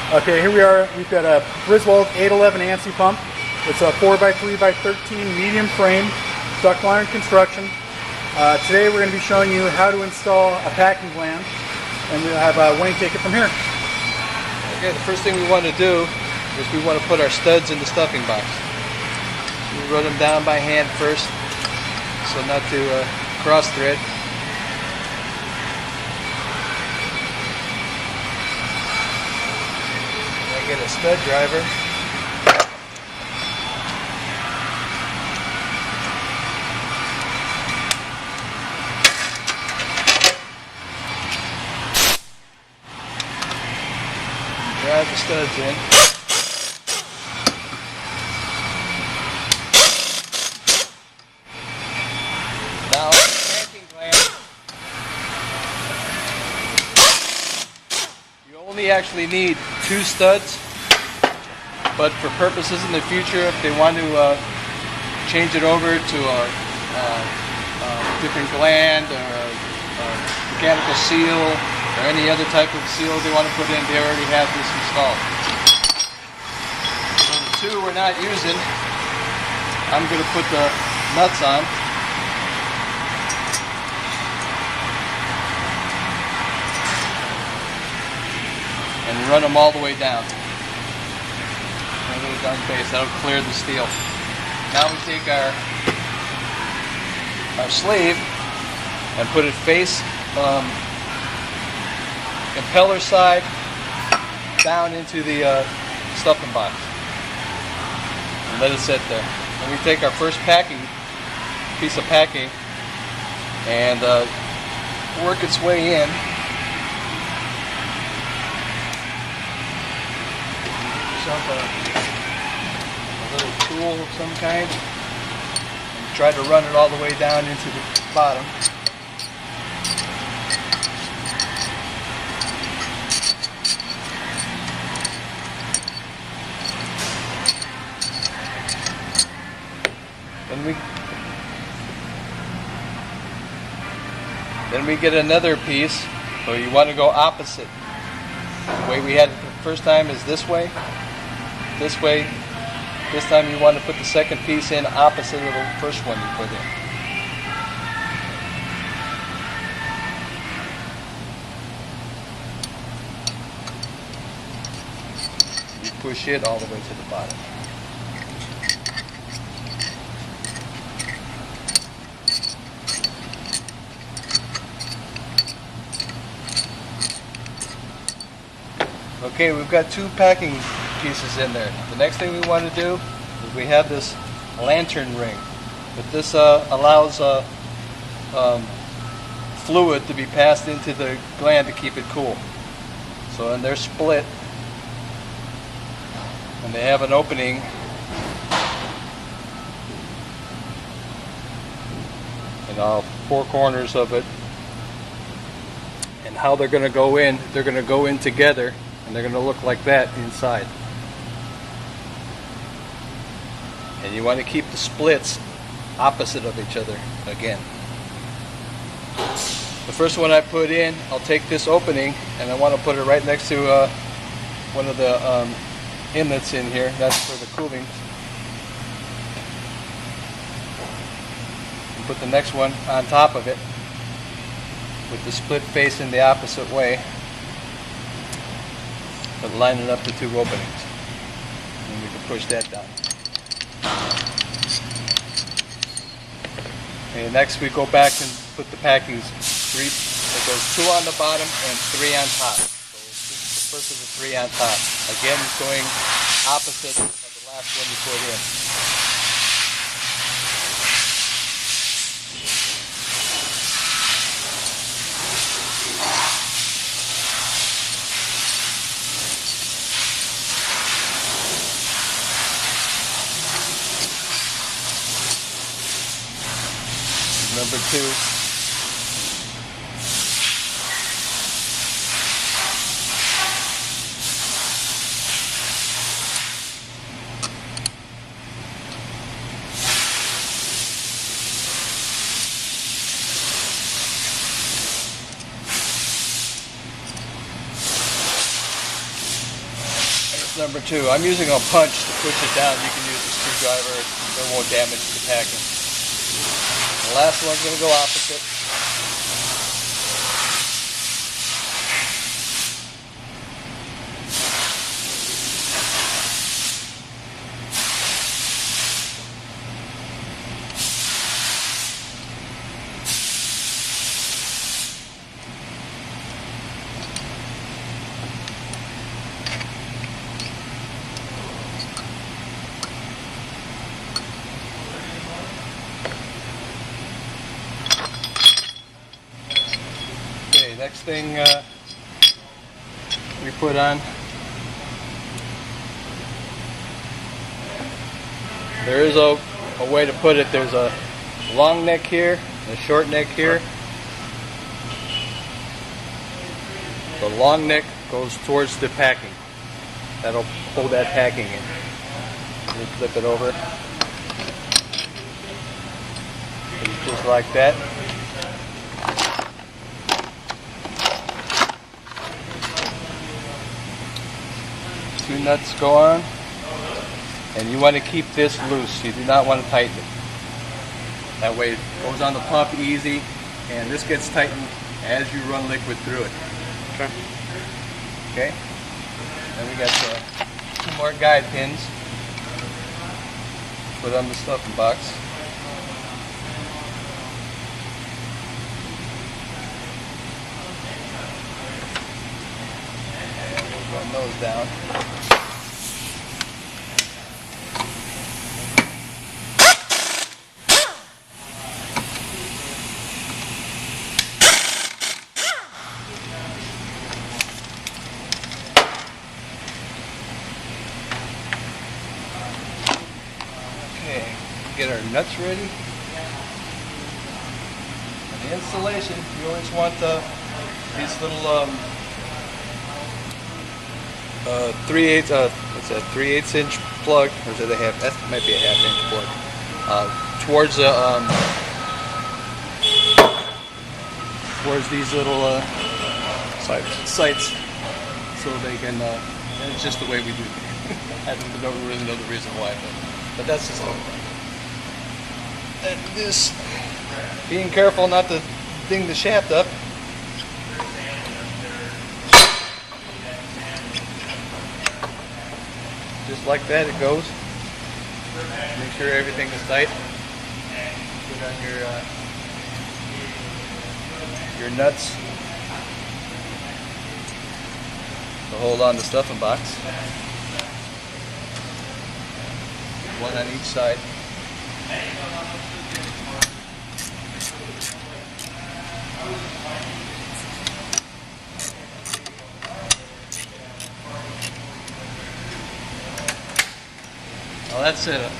Okay, here we are. We've got a Griswold 811 ANSI pump. It's a 4x3x13 medium frame, ductile iron construction. Today we're going to be showing you how to install a packing gland, and we'll have Wayne take it from here. Okay, the first thing we want to do is we want to put our studs in the stuffing box. We run them down by hand first, so not to cross thread. I get a stud driver. Drive the studs in. Now, packing gland, you only actually need 2 studs, but for purposes in the future, if they want to change it over to a different gland or a mechanical seal, or any other type of seal they want to put in, they already have this installed. So the 2 we're not using, I'm going to put the nuts on. And run them all the way down. All the way down the base. That'll clear the steel. Now we take our sleeve and put it face impeller side down into the stuffing box and let it sit there. And we take our first piece of packing and work its way in. A little tool of some kind and try to run it all the way down into the bottom. Then we get another piece, so you want to go opposite. The way we had it the first time is this way. This way. This time you want to put the second piece in opposite of the first one you put in. You push it all the way to the bottom. Okay, we've got 2 packing pieces in there. The next thing we want to do is we have this lantern ring, but this allows fluid to be passed into the gland to keep it cool. So, and they're split, and they have an opening in all 4 corners of it. And how they're going to go in, they're going to go in together, and they're going to look like that inside. And you want to keep the splits opposite of each other again. The first one I put in, I'll take this opening and I want to put it right next to one of the inlets in here. That's for the cooling. And put the next one on top of it with the split facing the opposite way, but lining up the 2 openings. And we can push that down. Okay, next we go back and put the packings. 3. It goes 2 on the bottom and 3 on top. So this is the first of the 3 on top. Again, it's going opposite of the last one you put in. Number 2. number 2. I'm using a punch to push it down. You can use a screwdriver. It won't damage the packing. The last one's going to go opposite. Next thing we put on, there is a way to put it. There's a long neck here and a short neck here. The long neck goes towards the packing. That'll hold that packing in. You flip it over. Just like that. Two nuts go on, and you want to keep this loose. You do not want to tighten it. That way it goes on the pump easy, and this gets tightened as you run liquid through it. Okay. Okay. Then we got 2 more guide pins. Put on the stuffing box. Run those down. Okay, get our nuts ready. For the installation, you always want these little 3/8 what's that? 3/8 inch plug, or is it a half? That might be a half-inch plug. Towards the towards these little sights, so they can. And it's just the way we do it. I don't really know the reason why, but that's just the way. And this, being careful not to ding the shaft up. Just like that it goes. Make sure everything is tight. Put on your nuts to hold on the stuffing box. One on each side. Well, that's it.